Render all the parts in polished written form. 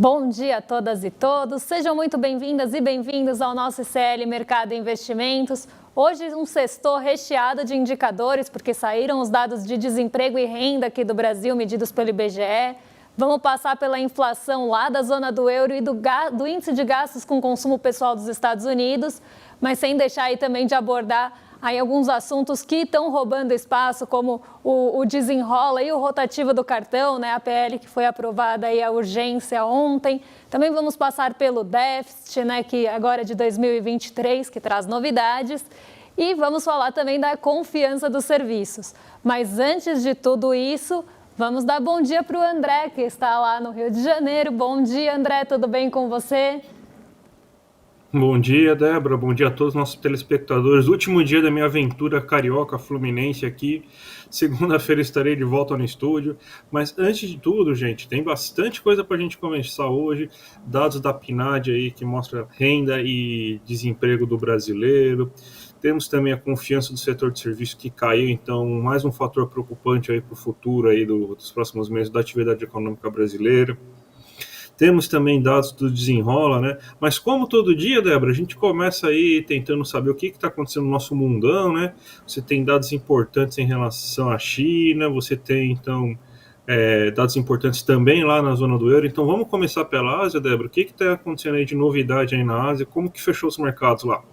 Bom dia a todas e todos, sejam muito bem-vindas e bem-vindos ao nosso ICL Mercado e Investimentos. Hoje um sextou recheado de indicadores, porque saíram os dados de desemprego e renda aqui do Brasil, medidos pelo IBGE. Vamos passar pela inflação lá da zona do euro e do índice de gastos com consumo pessoal dos Estados Unidos, mas sem deixar aí também de abordar aí alguns assuntos que estão roubando espaço, como o desenrola e o rotativo do cartão, né? A PL que foi aprovada aí a urgência ontem. Também vamos passar pelo déficit, né? Que agora é de 2023, que traz novidades. E vamos falar também da confiança dos serviços. Mas antes de tudo isso, vamos dar bom dia para o André, que está lá no Rio de Janeiro. Bom dia, André, tudo bem com você? Bom dia, Débora. Bom dia a todos os nossos telespectadores. Último dia da minha aventura carioca fluminense aqui. Segunda-feira estarei de volta no estúdio. Mas antes de tudo, gente, tem bastante coisa para a gente começar hoje. Dados da PNAD aí que mostra renda e desemprego do brasileiro. Temos também a confiança do setor de serviço que caiu, então mais um fator preocupante aí para o futuro aí dos próximos meses da atividade econômica brasileira. Temos também dados do Desenrola, né? Mas como todo dia, Débora, a gente começa aí tentando saber o que está acontecendo no nosso mundão, né? Você tem dados importantes em relação à China, você tem, então, dados importantes também lá na zona do euro. Então, vamos começar pela Ásia, Débora. O que está acontecendo aí de novidade aí na Ásia? Como que fechou os mercados lá?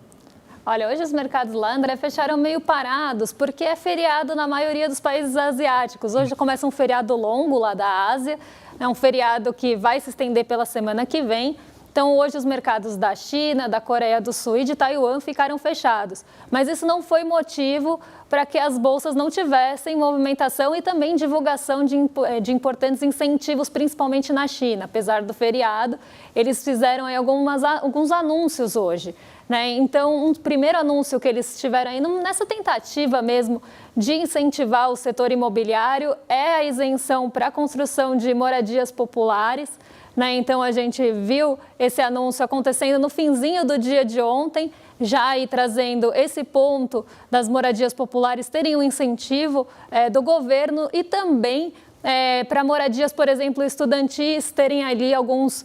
Olha, hoje os mercados lá, André, fecharam meio parados, porque é feriado na maioria dos países asiáticos. Hoje começa um feriado longo lá da Ásia, é um feriado que vai se estender pela semana que vem. Então, hoje os mercados da China, da Coreia do Sul e de Taiwan ficaram fechados. Mas isso não foi motivo para que as bolsas não tivessem movimentação e também divulgação de importantes incentivos, principalmente na China. Apesar do feriado, eles fizeram aí alguns anúncios hoje, né? Então, um primeiro anúncio que eles tiveram aí nessa tentativa mesmo de incentivar o setor imobiliário é a isenção para a construção de moradias populares. Né? Então, a gente viu esse anúncio acontecendo no finzinho do dia de ontem, já aí trazendo esse ponto das moradias populares terem um incentivo do governo e também para moradias, por exemplo, estudantis, terem ali alguns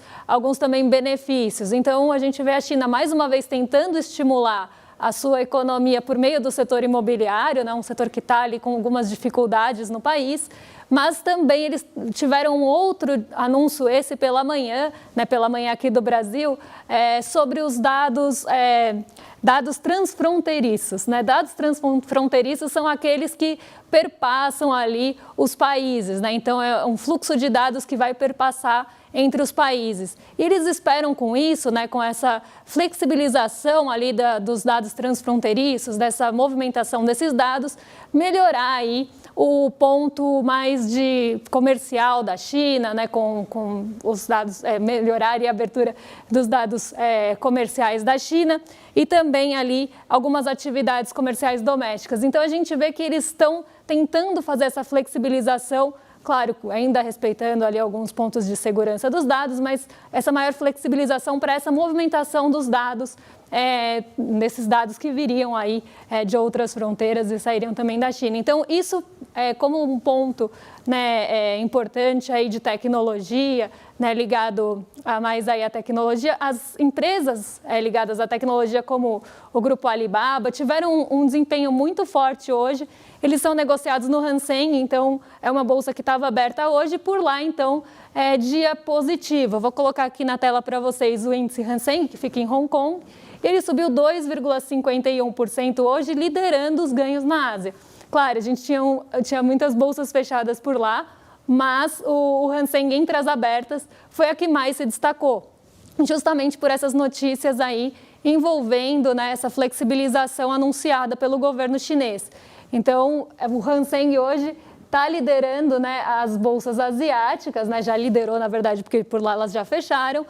também benefícios. Então, a gente vê a China mais uma vez tentando estimular a sua economia por meio do setor imobiliário, né? Um setor que está ali com algumas dificuldades no país, mas também eles tiveram um outro anúncio, esse pela manhã, né, pela manhã aqui do Brasil, sobre os dados transfronteiriços. Né? Dados transfronteiriços são aqueles que perpassam ali os países, né? Então é um fluxo de dados que vai perpassar entre os países. E eles esperam com isso, né, com essa flexibilização ali dos dados transfronteiriços, dessa movimentação desses dados, melhorar aí o ponto mais de comercial da China, né, com os dados, melhorar a abertura dos dados comerciais da China e também ali algumas atividades comerciais domésticas. Então a gente vê que eles estão tentando fazer essa flexibilização, claro, ainda respeitando ali alguns pontos de segurança dos dados, mas essa maior flexibilização para essa movimentação dos dados, desses dados que viriam aí de outras fronteiras e sairiam também da China. Então, isso como um ponto, né, importante aí de tecnologia, né, ligado mais aí à tecnologia, as empresas ligadas à tecnologia, como o Grupo Alibaba, tiveram um desempenho muito forte hoje. Eles são negociados no Hang Seng, então é uma bolsa que estava aberta hoje, por lá então é dia positivo. Eu vou colocar aqui na tela para vocês o índice Hang Seng, que fica em Hong Kong. Ele subiu 2,51% hoje, liderando os ganhos na Ásia. Claro, a gente tinha muitas bolsas fechadas por lá, mas o Hang Seng entre as abertas foi a que mais se destacou, justamente por essas notícias aí envolvendo, né, essa flexibilização anunciada pelo governo chinês. Então, o Hang Seng hoje está liderando, né, as bolsas asiáticas, né, já liderou, na verdade, porque por lá elas já fecharam,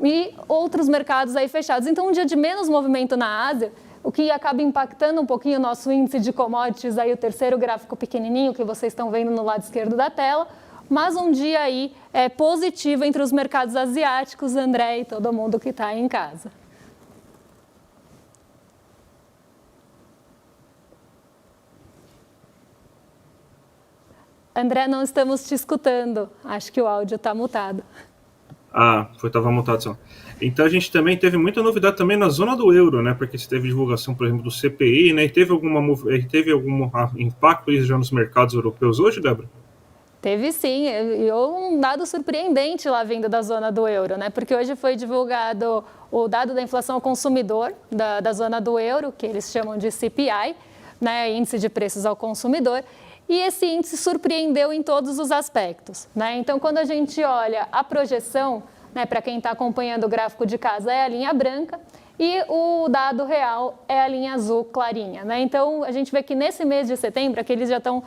e outros mercados aí fechados. Então, um dia de menos movimento na Ásia, o que acaba impactando um pouquinho o nosso índice de commodities, aí o terceiro gráfico pequenininho que vocês estão vendo no lado esquerdo da tela, mas um dia aí positivo entre os mercados asiáticos, André e todo mundo que está aí em casa. André, não estamos te escutando. Acho que o áudio está mutado. Estava montado só. Então a gente também teve muita novidade também na zona do euro, né? Porque você teve divulgação, por exemplo, do CPI, né? E teve algum impacto isso já nos mercados europeus hoje, Débora? Teve sim, e um dado surpreendente lá vindo da zona do euro, né? Porque hoje foi divulgado o dado da inflação ao consumidor da zona do euro, que eles chamam de CPI, né? Índice de preços ao consumidor. E esse índice surpreendeu em todos os aspectos, né? Então, quando a gente olha a projeção, né, para quem está acompanhando o gráfico de casa, é a linha branca e o dado real é a linha azul clarinha, né? Então, a gente vê que nesse mês de setembro, que eles já estão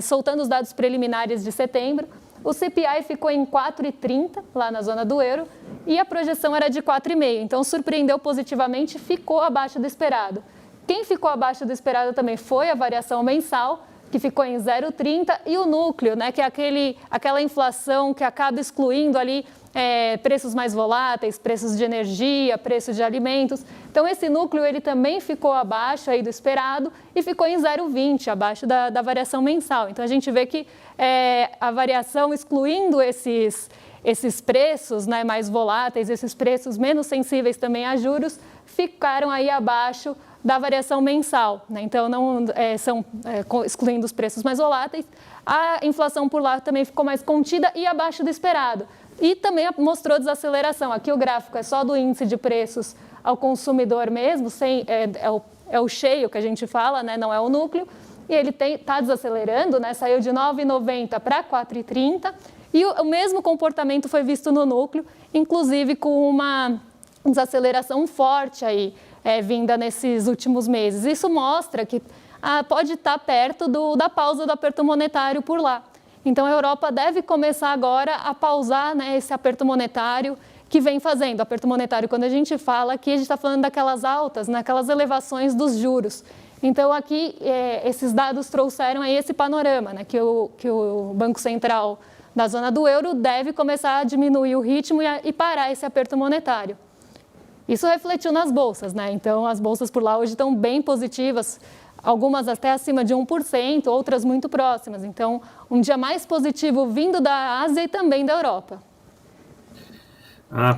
soltando os dados preliminares de setembro, o CPI ficou em 4,30 lá na zona do euro e a projeção era de 4,5. Então, surpreendeu positivamente, ficou abaixo do esperado. Quem ficou abaixo do esperado também foi a variação mensal, que ficou em 0,30, e o núcleo, né, que é aquela inflação que acaba excluindo ali preços mais voláteis, preços de energia, preços de alimentos. Então, esse núcleo ele também ficou abaixo aí do esperado e ficou em 0,20, abaixo da variação mensal. Então, a gente vê que a variação excluindo esses preços, né, mais voláteis, esses preços menos sensíveis também a juros, ficaram aí abaixo da variação mensal, né? Então, excluindo os preços mais voláteis, a inflação por lá também ficou mais contida e abaixo do esperado. E também mostrou desaceleração. Aqui o gráfico é só do índice de preços ao consumidor mesmo, é o cheio que a gente fala, né? Não é o núcleo, e ele está desacelerando, né? Saiu de 9,90 para 4,30, e o mesmo comportamento foi visto no núcleo, inclusive com uma desaceleração forte aí, vinda nesses últimos meses. Isso mostra que pode estar perto da pausa do aperto monetário por lá. Então, a Europa deve começar agora a pausar, né, esse aperto monetário que vem fazendo. Aperto monetário, quando a gente fala aqui, a gente está falando daquelas altas, naquelas elevações dos juros. Então, aqui, esses dados trouxeram aí esse panorama, né, que o Banco Central da zona do euro deve começar a diminuir o ritmo e parar esse aperto monetário. Isso refletiu nas bolsas, né? Então, as bolsas por lá hoje estão bem positivas, algumas até acima de 1%, outras muito próximas. Então, um dia mais positivo vindo da Ásia e também da Europa.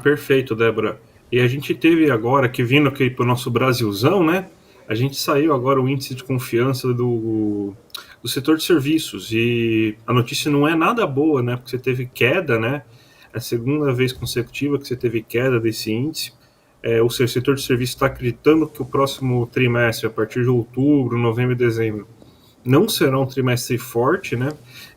Perfeito, Débora. E a gente teve agora, que vindo aqui para o nosso Brasilzão, né? A gente saiu agora o índice de confiança do setor de serviços. E a notícia não é nada boa, né? Porque você teve queda, né? É a segunda vez consecutiva que você teve queda desse índice. O setor de serviços está acreditando que o próximo trimestre, a partir de outubro, novembro e dezembro, não será um trimestre forte, né?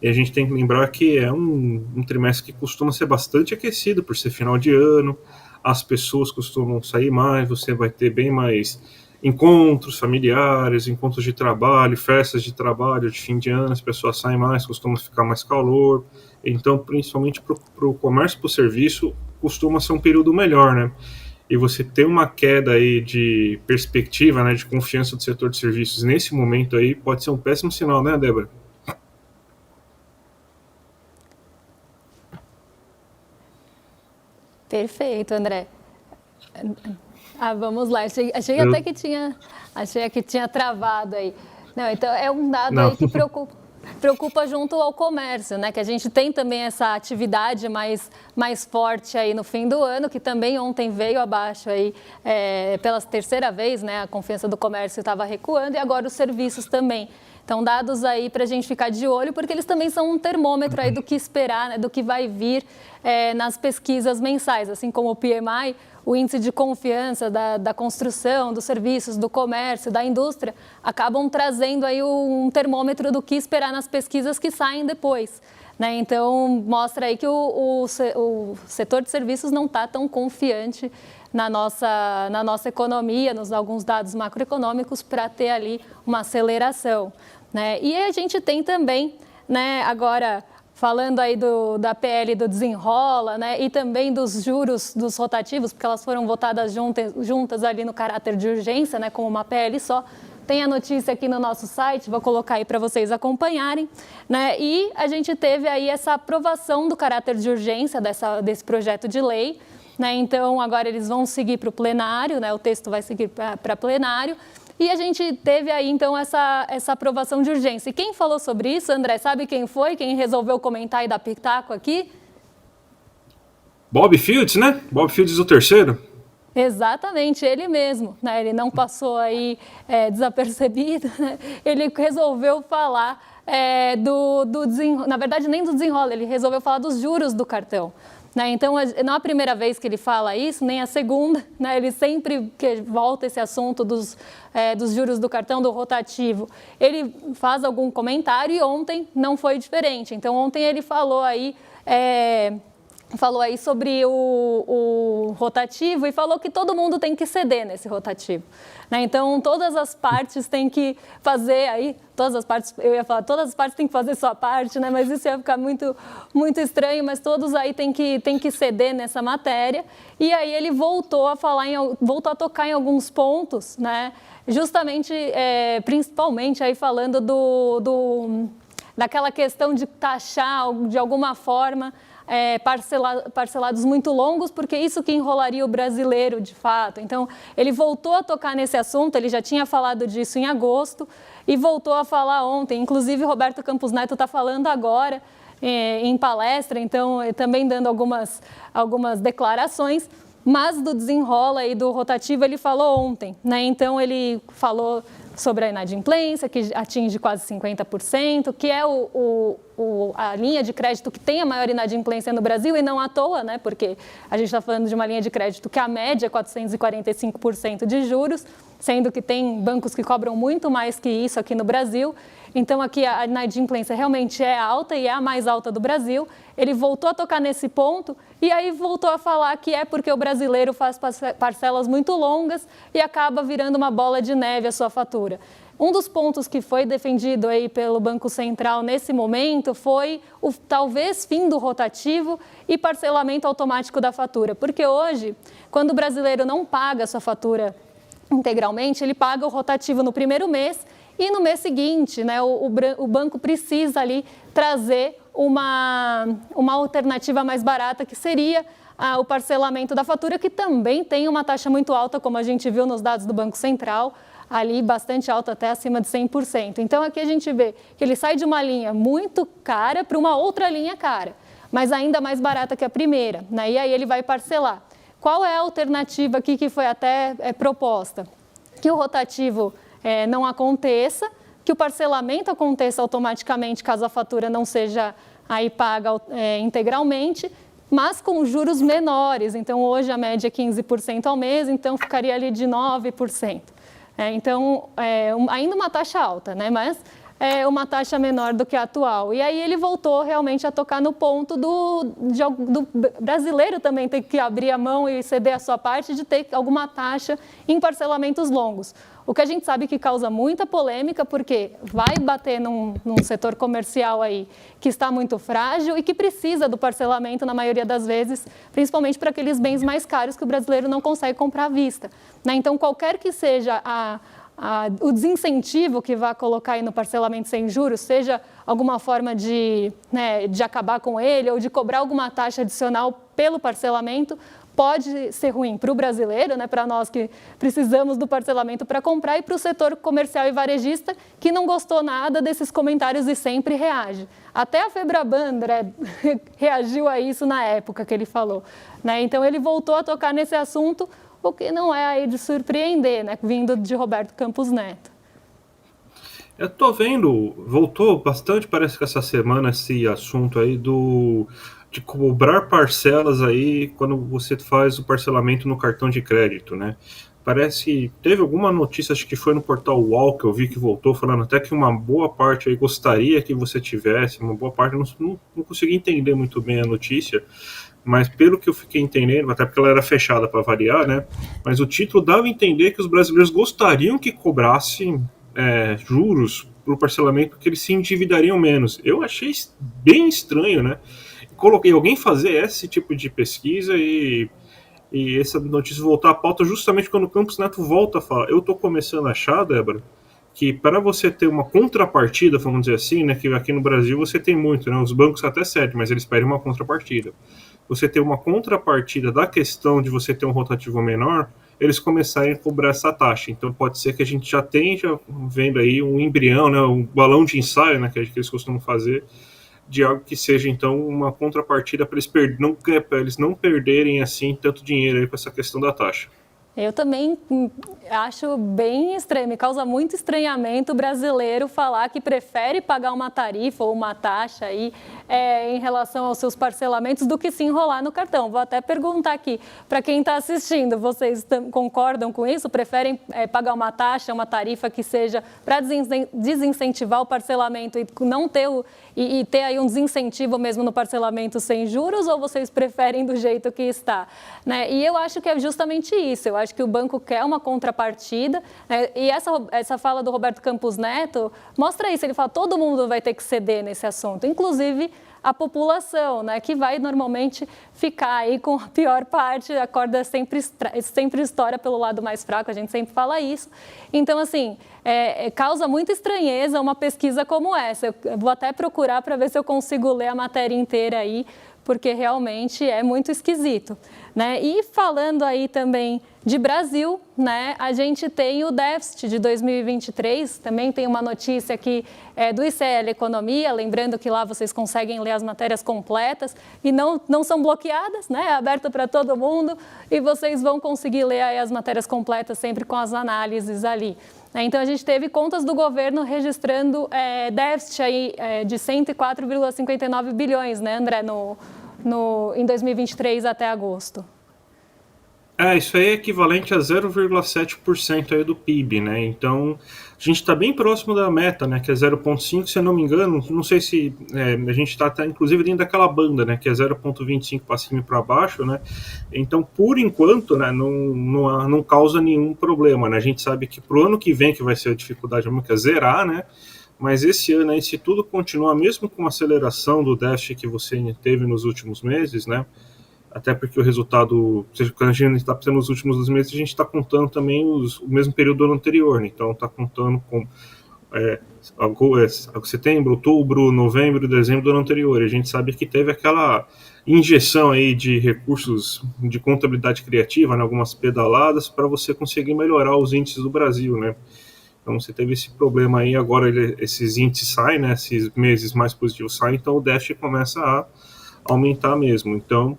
E a gente tem que lembrar que é um trimestre que costuma ser bastante aquecido por ser final de ano, as pessoas costumam sair mais, você vai ter bem mais encontros familiares, encontros de trabalho, festas de trabalho de fim de ano, as pessoas saem mais, costuma ficar mais calor. Então, principalmente para o comércio e para o serviço, costuma ser um período melhor, né? E você ter uma queda aí de perspectiva, né, de confiança do setor de serviços nesse momento aí, pode ser um péssimo sinal, né, Débora? Perfeito, André. Vamos lá. Achei até que tinha travado aí. Não, então é um dado aí que preocupa junto ao comércio, né? Que a gente tem também essa atividade mais forte aí no fim do ano, que também ontem veio abaixo aí pela terceira vez, né? A confiança do comércio estava recuando e agora os serviços também. Então, dados aí para a gente ficar de olho, porque eles também são um termômetro aí do que esperar, né? Do que vai vir nas pesquisas mensais, assim como o PMI, o índice de confiança da construção, dos serviços, do comércio, da indústria, acabam trazendo aí um termômetro do que esperar nas pesquisas que saem depois, né? Então, mostra aí que o setor de serviços não está tão confiante na nossa economia, nos alguns dados macroeconômicos, para ter ali uma aceleração, né? E a gente tem também, né, agora falando aí da PL do desenrola, né, e também dos juros dos rotativos, porque elas foram votadas juntas ali no caráter de urgência, né, como uma PL só. Tem a notícia aqui no nosso site, vou colocar aí para vocês acompanharem, né? E a gente teve aí essa aprovação do caráter de urgência desse projeto de lei, né? Então, agora eles vão seguir para o plenário, né? O texto vai seguir para plenário. E a gente teve aí, então, essa aprovação de urgência. E quem falou sobre isso, André, sabe quem foi? Quem resolveu comentar e dar pitaco aqui? Bob Fields, né? Bob Fields o terceiro. Exatamente, ele mesmo, né? Ele não passou aí desapercebido, né? Ele resolveu falar na verdade nem do desenrola, ele resolveu falar dos juros do cartão. Né? Então, não é a primeira vez que ele fala isso, nem a segunda, né? Ele sempre que volta esse assunto dos juros do cartão, do rotativo, ele faz algum comentário e ontem não foi diferente. Então, ontem ele falou aí sobre o rotativo e falou que todo mundo tem que ceder nesse rotativo. Né? Então, todas as partes têm que fazer aí, todas as partes têm que fazer sua parte, né? Mas isso ia ficar muito, muito estranho, mas todos aí têm que ceder nessa matéria. E aí ele voltou a tocar em alguns pontos, né? Justamente, principalmente aí falando daquela questão de taxar de alguma forma parcelados muito longos, porque isso que enrolaria o brasileiro de fato. Então, ele voltou a tocar nesse assunto, ele já tinha falado disso em agosto e voltou a falar ontem. Inclusive, Roberto Campos Neto está falando agora em palestra, então, também dando algumas declarações, mas do desenrola e do rotativo ele falou ontem, né? Então, ele falou sobre a inadimplência, que atinge quase 50%, que é a linha de crédito que tem a maior inadimplência no Brasil, e não à toa, né? Porque a gente está falando de uma linha de crédito que a média é 445% de juros, sendo que tem bancos que cobram muito mais que isso aqui no Brasil. Então, aqui a inadimplência realmente é alta e é a mais alta do Brasil. Ele voltou a tocar nesse ponto e aí voltou a falar que é porque o brasileiro faz parcelas muito longas e acaba virando uma bola de neve a sua fatura. Um dos pontos que foi defendido aí pelo Banco Central nesse momento foi o talvez fim do rotativo e parcelamento automático da fatura. Porque hoje, quando o brasileiro não paga a sua fatura integralmente, ele paga o rotativo no primeiro mês e no mês seguinte, né, o banco precisa ali trazer uma alternativa mais barata, que seria o parcelamento da fatura, que também tem uma taxa muito alta, como a gente viu nos dados do Banco Central, ali bastante alta, até acima de 100%. Então, aqui a gente vê que ele sai de uma linha muito cara para uma outra linha cara, mas ainda mais barata que a primeira, né? E aí ele vai parcelar. Qual é a alternativa aqui que foi até proposta? Que o rotativo não aconteça, que o parcelamento aconteça automaticamente caso a fatura não seja aí paga integralmente, mas com juros menores. Então, hoje a média é 15% ao mês, então ficaria ali de 9%. Então, ainda uma taxa alta, né? Mas é uma taxa menor do que a atual. E aí ele voltou realmente a tocar no ponto do brasileiro também ter que abrir a mão e ceder a sua parte de ter alguma taxa em parcelamentos longos. O que a gente sabe que causa muita polêmica, porque vai bater num setor comercial aí que está muito frágil e que precisa do parcelamento na maioria das vezes, principalmente para aqueles bens mais caros que o brasileiro não consegue comprar à vista. Né? Então, qualquer que seja o desincentivo que vá colocar aí no parcelamento sem juros, seja alguma forma de acabar com ele ou de cobrar alguma taxa adicional pelo parcelamento, pode ser ruim para o brasileiro, né, para nós que precisamos do parcelamento para comprar, e para o setor comercial e varejista, que não gostou nada desses comentários e sempre reage. Até a Febraban, André, reagiu a isso na época que ele falou. Né? Então, ele voltou a tocar nesse assunto, o que não é aí de surpreender, né, vindo de Roberto Campos Neto. Eu tô vendo, voltou bastante, parece que essa semana, esse assunto aí de cobrar parcelas aí quando você faz o parcelamento no cartão de crédito, né? Parece que teve alguma notícia, acho que foi no portal UOL, que eu vi que voltou, falando até que uma boa parte aí gostaria que você tivesse, uma boa parte, não consegui entender muito bem a notícia, mas pelo que eu fiquei entendendo, até porque ela era fechada para variar, né? Mas o título dava a entender que os brasileiros gostariam que cobrassem juros para o parcelamento, porque eles se endividariam menos. Eu achei bem estranho, né? Coloquei alguém fazer esse tipo de pesquisa e essa notícia voltar à pauta justamente quando o Campos Neto volta a falar. Eu estou começando a achar, Débora, que para você ter uma contrapartida, vamos dizer assim, né, que aqui no Brasil você tem muito, né, os bancos até cedem, mas eles pedem uma contrapartida. Você ter uma contrapartida da questão de você ter um rotativo menor, eles começarem a cobrar essa taxa. Então pode ser que a gente já esteja vendo aí um embrião, né, um balão de ensaio, né, que eles costumam fazer, de algo que seja, então, uma contrapartida para eles não perderem, assim, tanto dinheiro aí com essa questão da taxa. Eu também acho bem estranho, me causa muito estranhamento o brasileiro falar que prefere pagar uma tarifa ou uma taxa aí, em relação aos seus parcelamentos do que se enrolar no cartão. Vou até perguntar aqui, para quem está assistindo, vocês concordam com isso? Preferem pagar uma taxa, uma tarifa que seja para desincentivar o parcelamento e não ter e ter aí um desincentivo mesmo no parcelamento sem juros, ou vocês preferem do jeito que está? Né? E eu acho que é justamente isso, eu acho que o banco quer uma contrapartida, né? E essa fala do Roberto Campos Neto mostra isso, ele fala que todo mundo vai ter que ceder nesse assunto, inclusive a população, né, que vai normalmente ficar aí com a pior parte, a corda sempre estoura pelo lado mais fraco, a gente sempre fala isso. Então, assim, causa muita estranheza uma pesquisa como essa. Eu vou até procurar para ver se eu consigo ler a matéria inteira aí, porque realmente é muito esquisito, né? E falando aí também de Brasil, né, a gente tem o déficit de 2023, também tem uma notícia aqui do ICL Economia, lembrando que lá vocês conseguem ler as matérias completas e não são bloqueadas, né, é aberta para todo mundo e vocês vão conseguir ler aí as matérias completas sempre com as análises ali. Então, a gente teve contas do governo registrando déficit aí, de 104,59 bilhões, né, André, em 2023 até agosto. Isso aí é equivalente a 0,7% aí do PIB, né? Então, a gente está bem próximo da meta, né? Que é 0,5, se eu não me engano. Não sei se a gente está inclusive dentro daquela banda, né? Que é 0,25 para cima e para baixo, né? Então, por enquanto, né? Não causa nenhum problema, né? A gente sabe que pro ano que vem que vai ser a dificuldade que é zerar, né? Mas esse ano aí, se tudo continuar, mesmo com a aceleração do déficit que você teve nos últimos meses, né? Até porque o resultado, quando a gente está pensando nos últimos 2 meses, a gente está contando também o mesmo período do ano anterior, né? Então está contando com setembro, outubro, novembro, dezembro do ano anterior. E a gente sabe que teve aquela injeção aí de recursos de contabilidade criativa, né? Algumas pedaladas para você conseguir melhorar os índices do Brasil, né? Então você teve esse problema aí, agora esses índices saem, né? Esses meses mais positivos saem, então o déficit começa a aumentar mesmo. Então,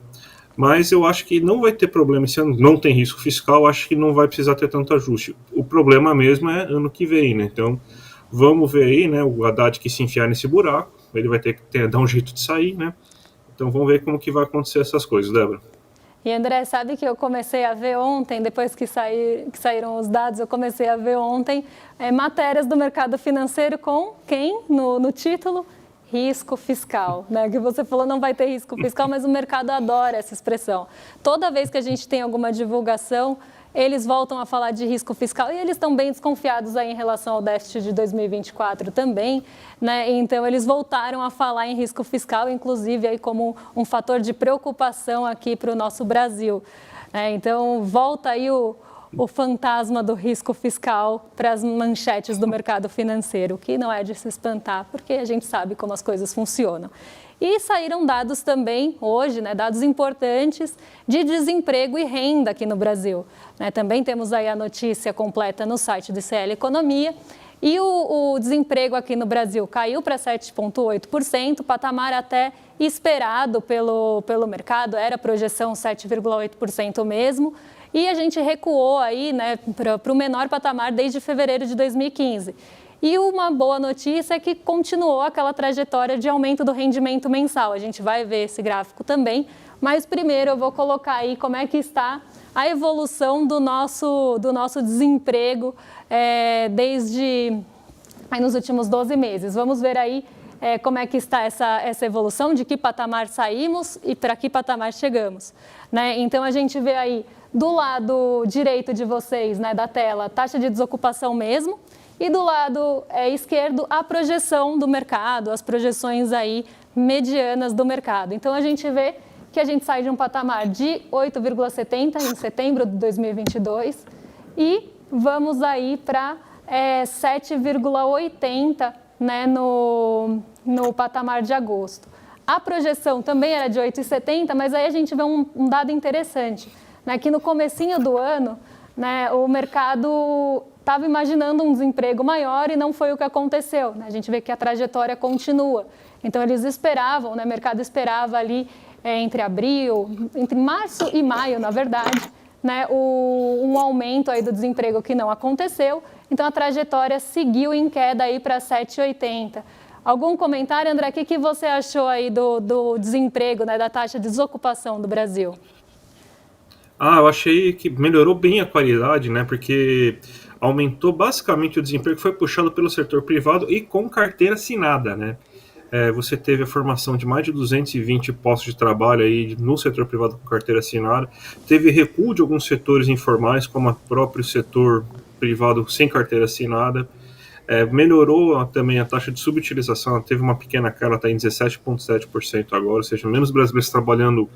mas eu acho que não vai ter problema esse ano, não tem risco fiscal, acho que não vai precisar ter tanto ajuste. O problema mesmo é ano que vem, né? Então, vamos ver aí, né? O Haddad que se enfiar nesse buraco, ele vai ter que dar um jeito de sair, né? Então, vamos ver como que vai acontecer essas coisas, Débora. E André, sabe que eu comecei a ver ontem, depois que saíram os dados, eu comecei a ver ontem matérias do mercado financeiro com quem no título? Risco fiscal, né? Que você falou não vai ter risco fiscal, mas o mercado adora essa expressão. Toda vez que a gente tem alguma divulgação, eles voltam a falar de risco fiscal e eles estão bem desconfiados aí em relação ao déficit de 2024 também, né? Então eles voltaram a falar em risco fiscal, inclusive aí como um fator de preocupação aqui para o nosso Brasil. Então volta aí o fantasma do risco fiscal para as manchetes do mercado financeiro, que não é de se espantar, porque a gente sabe como as coisas funcionam. E saíram dados também hoje, né, dados importantes de desemprego e renda aqui no Brasil. Também temos aí a notícia completa no site do ICL Economia. E o desemprego aqui no Brasil caiu para 7,8%, patamar até esperado pelo mercado, era projeção 7,8% mesmo. E a gente recuou aí, né, para o menor patamar desde fevereiro de 2015. E uma boa notícia é que continuou aquela trajetória de aumento do rendimento mensal. A gente vai ver esse gráfico também, mas primeiro eu vou colocar aí como é que está a evolução do nosso desemprego desde aí nos últimos 12 meses. Vamos ver aí como é que está essa evolução, de que patamar saímos e para que patamar chegamos, né? Então a gente vê aí do lado direito de vocês, né, da tela, taxa de desocupação mesmo, e do lado esquerdo a projeção do mercado, as projeções aí medianas do mercado. Então a gente vê que a gente sai de um patamar de 8,70 em setembro de 2022 e vamos aí para 7,80, né, no patamar de agosto. A projeção também era de 8,70, mas aí a gente vê um dado interessante, né, que no comecinho do ano, né, o mercado estava imaginando um desemprego maior e não foi o que aconteceu, né? A gente vê que a trajetória continua. Então, eles esperavam, né? O mercado esperava ali entre março e maio, na verdade, né? Um aumento aí do desemprego que não aconteceu. Então, a trajetória seguiu em queda aí para 7,80. Algum comentário, André? O que você achou aí do desemprego, né? Da taxa de desocupação do Brasil? Eu achei que melhorou bem a qualidade, né? Porque aumentou basicamente o desemprego que foi puxado pelo setor privado e com carteira assinada, né? Você teve a formação de mais de 220 postos de trabalho aí no setor privado com carteira assinada, teve recuo de alguns setores informais, como o próprio setor privado sem carteira assinada, melhorou também a taxa de subutilização, teve uma pequena queda, está em 17,7% agora, ou seja, menos brasileiros trabalhando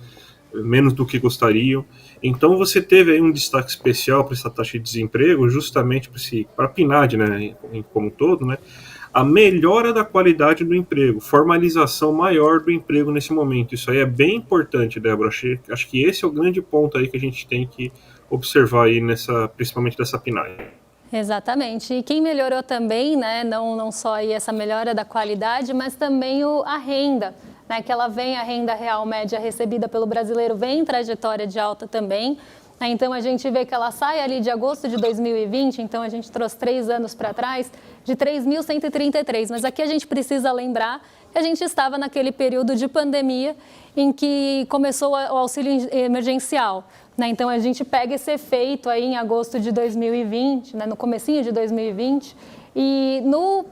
menos do que gostariam. Então você teve aí um destaque especial para essa taxa de desemprego, justamente para a PNAD, né, como um todo, né, a melhora da qualidade do emprego, formalização maior do emprego nesse momento. Isso aí é bem importante, Débora. Acho que esse é o grande ponto aí que a gente tem que observar aí principalmente dessa PNAD. Exatamente. E quem melhorou também, né, não só aí essa melhora da qualidade, mas também a renda, né, que ela vem, a renda real média recebida pelo brasileiro vem em trajetória de alta também. Então, a gente vê que ela sai ali de agosto de 2020, então a gente trouxe 3 anos para trás, de 3.133. Mas aqui a gente precisa lembrar que a gente estava naquele período de pandemia em que começou o auxílio emergencial. Então, a gente pega esse efeito aí em agosto de 2020, no comecinho de 2020, e no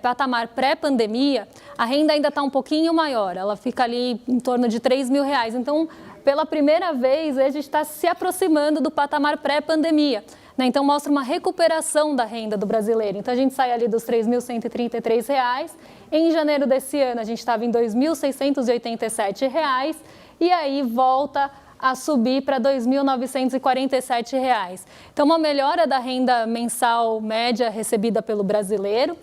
patamar pré-pandemia, a renda ainda está um pouquinho maior, ela fica ali em torno de R$3.000. Então, pela primeira vez, a gente está se aproximando do patamar pré-pandemia. Então, mostra uma recuperação da renda do brasileiro. Então, a gente sai ali dos R$3.133. Em janeiro desse ano, a gente estava em R$2.687. E aí, volta a subir para R$2.947. Então, uma melhora da renda mensal média recebida pelo brasileiro.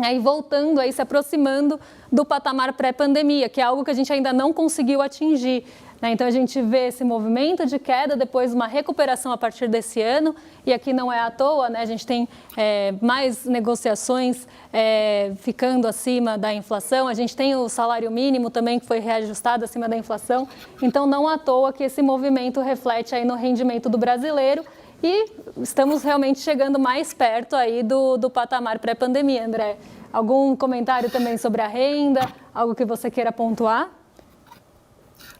Aí voltando, aí, se aproximando do patamar pré-pandemia, que é algo que a gente ainda não conseguiu atingir. Então, a gente vê esse movimento de queda, depois uma recuperação a partir desse ano, e aqui não é à toa, a gente tem mais negociações ficando acima da inflação, a gente tem o salário mínimo também que foi reajustado acima da inflação, então não à toa que esse movimento reflete aí no rendimento do brasileiro e estamos realmente chegando mais perto aí do patamar pré-pandemia, André. Algum comentário também sobre a renda, algo que você queira pontuar?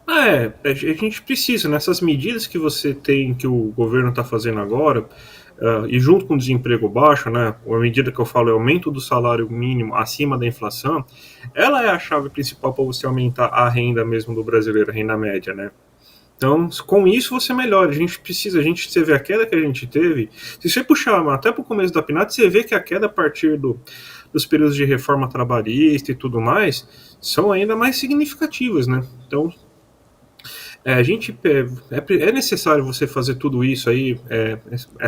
A gente precisa, nessas medidas que você tem, que o governo está fazendo agora, e junto com o desemprego baixo, né, a medida que eu falo é o aumento do salário mínimo acima da inflação, ela é a chave principal para você aumentar a renda mesmo do brasileiro, a renda média, né? Então, com isso você melhora. Você vê a queda que a gente teve, se você puxar até para o começo da PNAD, você vê que a queda a partir dos períodos de reforma trabalhista e tudo mais, são ainda mais significativas, né? Então, é necessário você fazer tudo isso aí,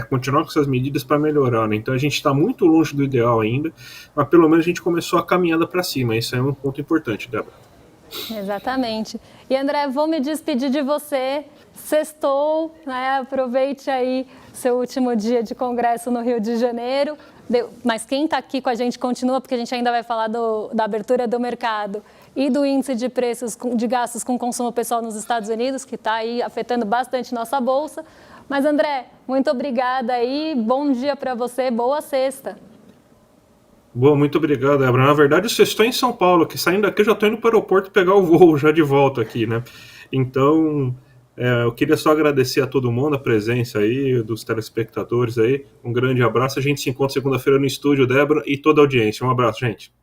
continuar com essas medidas para melhorar, né? Então a gente está muito longe do ideal ainda, mas pelo menos a gente começou a caminhada para cima, isso é um ponto importante, Débora. Exatamente. E André, vou me despedir de você, sextou, né? Aproveite aí seu último dia de congresso no Rio de Janeiro, mas quem está aqui com a gente continua, porque a gente ainda vai falar da abertura do mercado e do índice de preços de gastos com consumo pessoal nos Estados Unidos, que está aí afetando bastante nossa bolsa. Mas, André, muito obrigada aí, bom dia para você, boa sexta. Boa, muito obrigado, Débora. Na verdade, eu estou em São Paulo, que saindo daqui eu já estou indo para o aeroporto pegar o voo já de volta aqui, né? Então, eu queria só agradecer a todo mundo a presença aí, dos telespectadores aí. Um grande abraço, a gente se encontra segunda-feira no estúdio, Débora, e toda a audiência. Um abraço, gente.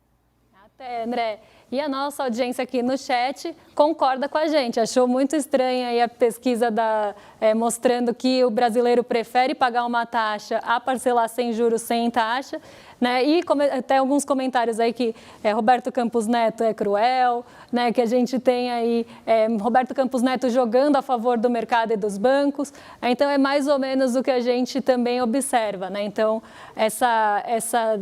Até, André. E a nossa audiência aqui no chat concorda com a gente. Achou muito estranha aí a pesquisa mostrando que o brasileiro prefere pagar uma taxa a parcelar sem juros, sem taxa. Né? E até alguns comentários aí que Roberto Campos Neto é cruel, né? Que a gente tem aí Roberto Campos Neto jogando a favor do mercado e dos bancos. Então, é mais ou menos o que a gente também observa. Né? Então, essa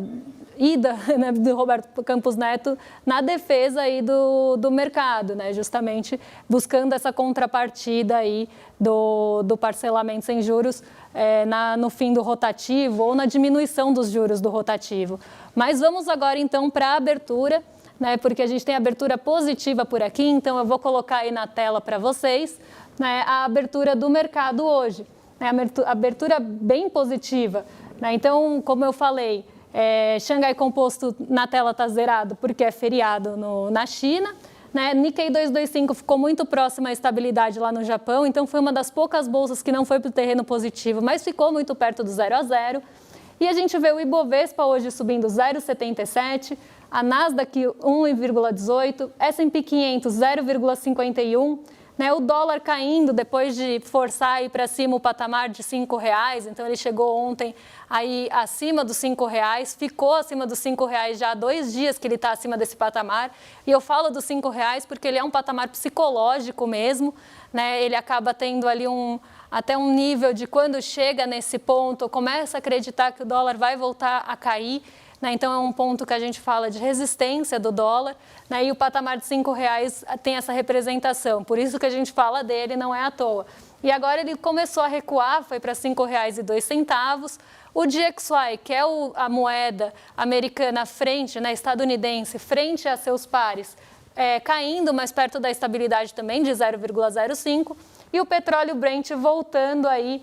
ida, né, do Roberto Campos Neto na defesa aí do mercado, né? Justamente buscando essa contrapartida aí do parcelamento sem juros no fim do rotativo ou na diminuição dos juros do rotativo. Mas vamos agora, então, para a abertura, né, porque a gente tem abertura positiva por aqui, então eu vou colocar aí na tela para vocês, né, a abertura do mercado hoje. Né, a abertura bem positiva. Né, então, como eu falei, Xangai Composto na tela está zerado porque é feriado na China. Né? Nikkei 225 ficou muito próximo à estabilidade lá no Japão, então foi uma das poucas bolsas que não foi para o terreno positivo, mas ficou muito perto do 0 a 0. E a gente vê o Ibovespa hoje subindo 0,77, a Nasdaq 1,18, S&P 500 0,51, né? O dólar caindo depois de forçar ir para cima o patamar de R$5, então ele chegou ontem aí acima dos R$5, ficou acima dos R$5 já há 2 dias que ele está acima desse patamar. E eu falo dos R$5 porque ele é um patamar psicológico mesmo, né? Ele acaba tendo ali até um nível de quando chega nesse ponto, começa a acreditar que o dólar vai voltar a cair. Né? Então, é um ponto que a gente fala de resistência do dólar, né? E o patamar de R$5 tem essa representação, por isso que a gente fala dele, não é à toa. E agora ele começou a recuar, foi para R$5,02. O DXY, que é a moeda americana frente, né, estadunidense, frente a seus pares, caindo mais perto da estabilidade também, de 0,05. E o petróleo Brent voltando aí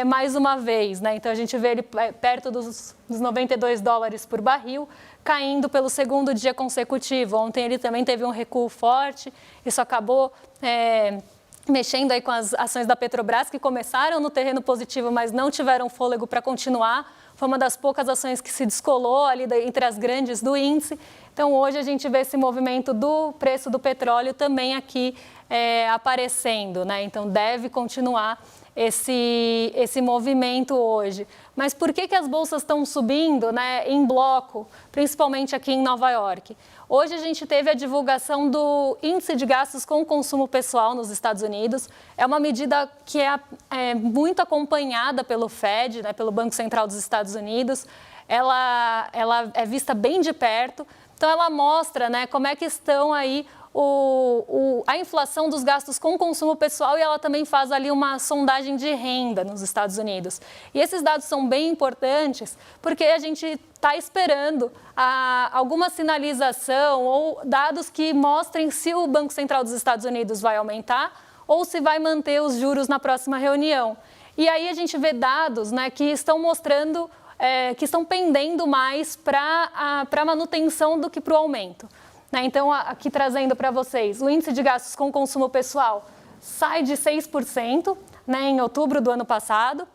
mais uma vez, né? Então a gente vê ele perto dos $92 por barril, caindo pelo segundo dia consecutivo. Ontem ele também teve um recuo forte, isso acabou mexendo aí com as ações da Petrobras, que começaram no terreno positivo, mas não tiveram fôlego para continuar. Foi uma das poucas ações que se descolou ali entre as grandes do índice. Então, hoje a gente vê esse movimento do preço do petróleo também aqui aparecendo, né? Então, deve continuar esse movimento hoje. Mas por que as bolsas estão subindo, né, em bloco, principalmente aqui em Nova York? Hoje a gente teve a divulgação do índice de gastos com consumo pessoal nos Estados Unidos. É uma medida que é muito acompanhada pelo Fed, né, pelo Banco Central dos Estados Unidos. Ela é vista bem de perto. Então, ela mostra, né, como é que estão aí a inflação dos gastos com consumo pessoal, e ela também faz ali uma sondagem de renda nos Estados Unidos. E esses dados são bem importantes porque a gente está esperando alguma sinalização ou dados que mostrem se o Banco Central dos Estados Unidos vai aumentar ou se vai manter os juros na próxima reunião. E aí a gente vê dados, né, que estão mostrando, que estão pendendo mais para a manutenção do que para o aumento. Então, aqui trazendo para vocês, o índice de gastos com consumo pessoal sai de 6%, né, em outubro do ano passado.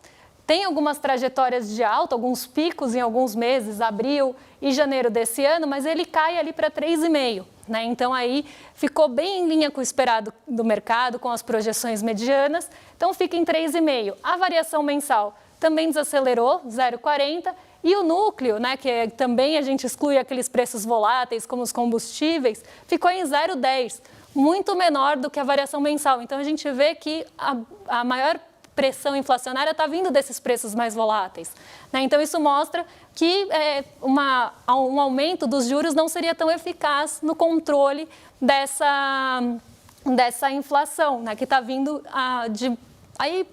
Tem algumas trajetórias de alta, alguns picos em alguns meses, abril e janeiro desse ano, mas ele cai ali para 3,5%. Né? Então, aí ficou bem em linha com o esperado do mercado, com as projeções medianas. Então, fica em 3,5%. A variação mensal também desacelerou, 0,40%. E o núcleo, né, que também a gente exclui aqueles preços voláteis, como os combustíveis, ficou em 0,10%, muito menor do que a variação mensal. Então, a gente vê que a maior pressão inflacionária está vindo desses preços mais voláteis. Né? Então, isso mostra que um aumento dos juros não seria tão eficaz no controle dessa inflação, né, que está vindo de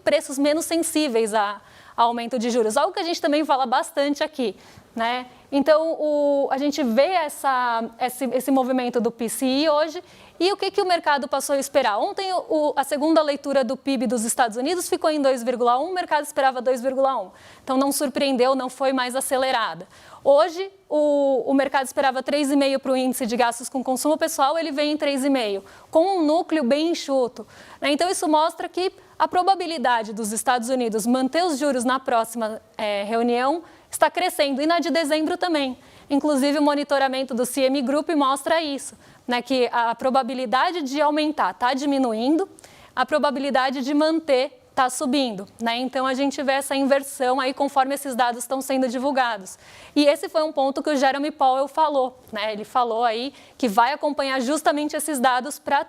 preços menos sensíveis a aumento de juros, algo que a gente também fala bastante aqui, né? Então, a gente vê esse movimento do PCI hoje, e o que o mercado passou a esperar? Ontem, a segunda leitura do PIB dos Estados Unidos ficou em 2,1%, o mercado esperava 2,1%. Então, não surpreendeu, não foi mais acelerada. Hoje, o mercado esperava 3,5% para o índice de gastos com consumo pessoal, ele vem em 3,5%, com um núcleo bem enxuto. Então, isso mostra que a probabilidade dos Estados Unidos manter os juros na próxima reunião está crescendo, e na de dezembro também. Inclusive, o monitoramento do CME Group mostra isso, né, que a probabilidade de aumentar está diminuindo, a probabilidade de manter está subindo. Né? Então, a gente vê essa inversão aí conforme esses dados estão sendo divulgados. E esse foi um ponto que o Jeremy Powell falou. Né? Ele falou aí que vai acompanhar justamente esses dados para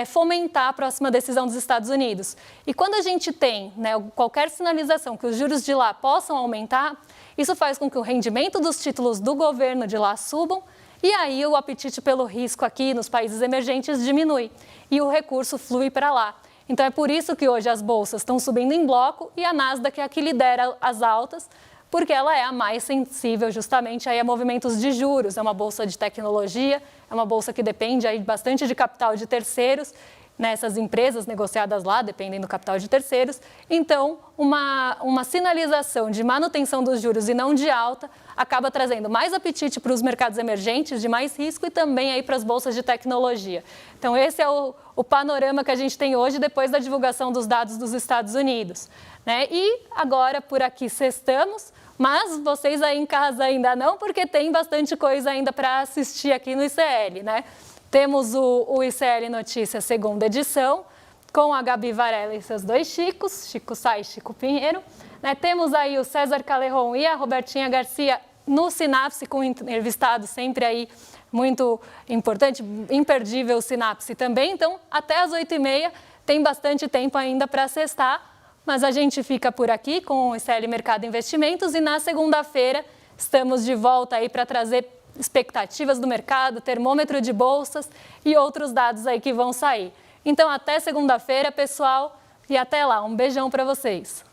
fomentar a próxima decisão dos Estados Unidos. E quando a gente tem, né, qualquer sinalização que os juros de lá possam aumentar, isso faz com que o rendimento dos títulos do governo de lá subam, e aí o apetite pelo risco aqui nos países emergentes diminui e o recurso flui para lá. Então é por isso que hoje as bolsas estão subindo em bloco e a Nasdaq é a que lidera as altas, porque ela é a mais sensível justamente aí a movimentos de juros. É uma bolsa de tecnologia, é uma bolsa que depende aí bastante de capital de terceiros, nessas empresas negociadas lá dependem do capital de terceiros. Então, uma sinalização de manutenção dos juros e não de alta acaba trazendo mais apetite para os mercados emergentes, de mais risco e também aí para as bolsas de tecnologia. Então, esse é o panorama que a gente tem hoje depois da divulgação dos dados dos Estados Unidos, né? E agora, por aqui, sextamos, mas vocês aí em casa ainda não, porque tem bastante coisa ainda para assistir aqui no ICL, né? Temos o ICL Notícias segunda edição, com a Gabi Varela e seus dois Chicos, Chico Sá e Chico Pinheiro. Né? Temos aí o César Caleron e a Robertinha Garcia no Sinapse, com entrevistado sempre aí muito importante, imperdível o Sinapse também. Então, até às 8h30 tem bastante tempo ainda para sextar, mas a gente fica por aqui com o ICL Mercado Investimentos e na segunda-feira estamos de volta aí para trazer expectativas do mercado, termômetro de bolsas e outros dados aí que vão sair. Então, até segunda-feira, pessoal, e até lá. Um beijão para vocês.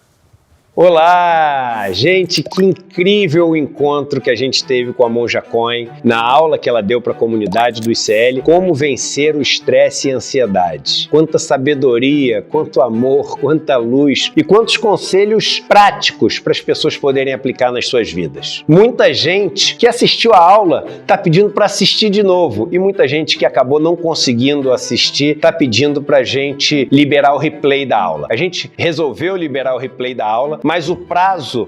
Olá! Gente, que incrível o encontro que a gente teve com a Monja Coin na aula que ela deu para a comunidade do ICL, como vencer o estresse e a ansiedade. Quanta sabedoria, quanto amor, quanta luz e quantos conselhos práticos para as pessoas poderem aplicar nas suas vidas. Muita gente que assistiu a aula está pedindo para assistir de novo e muita gente que acabou não conseguindo assistir está pedindo para a gente liberar o replay da aula. A gente resolveu liberar o replay da aula, mas o prazo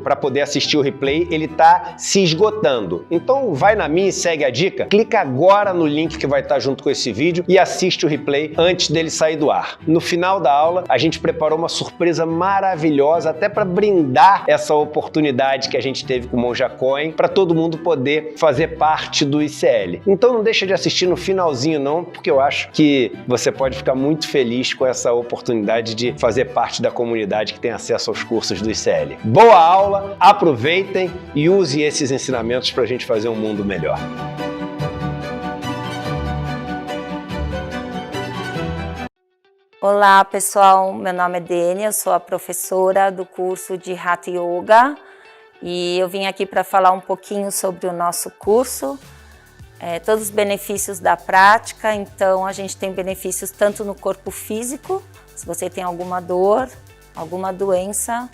para poder assistir o replay, ele tá se esgotando. Então vai na minha e segue a dica, clica agora no link que vai estar junto com esse vídeo e assiste o replay antes dele sair do ar. No final da aula, a gente preparou uma surpresa maravilhosa, até para brindar essa oportunidade que a gente teve com o Monja Coin, para todo mundo poder fazer parte do ICL. Então não deixa de assistir no finalzinho não, porque eu acho que você pode ficar muito feliz com essa oportunidade de fazer parte da comunidade que tem acesso aos cursos do ICL. Boa aula, aproveitem e use esses ensinamentos para a gente fazer um mundo melhor. Olá pessoal, meu nome é Dênia, eu sou a professora do curso de Hatha Yoga e eu vim aqui para falar um pouquinho sobre o nosso curso, todos os benefícios da prática. Então a gente tem benefícios tanto no corpo físico, se você tem alguma dor, alguma doença,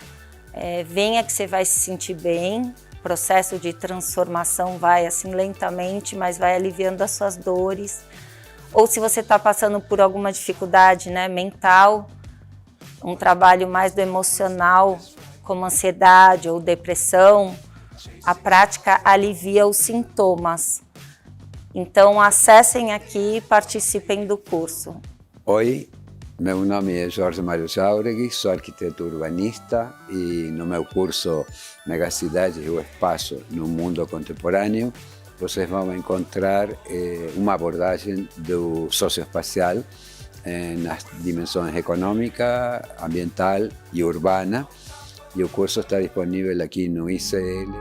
venha que você vai se sentir bem. O processo de transformação vai assim lentamente, mas vai aliviando as suas dores. Ou se você está passando por alguma dificuldade, né, mental, um trabalho mais do emocional, como ansiedade ou depressão, a prática alivia os sintomas. Então acessem aqui e participem do curso. Oi. Meu nome é Jorge Mário Jauregui, sou arquiteto urbanista e no meu curso Megacidades e o Espaço no Mundo Contemporâneo vocês vão encontrar uma abordagem do socioespacial nas dimensões econômica, ambiental e urbana, e o curso está disponível aqui no ICL.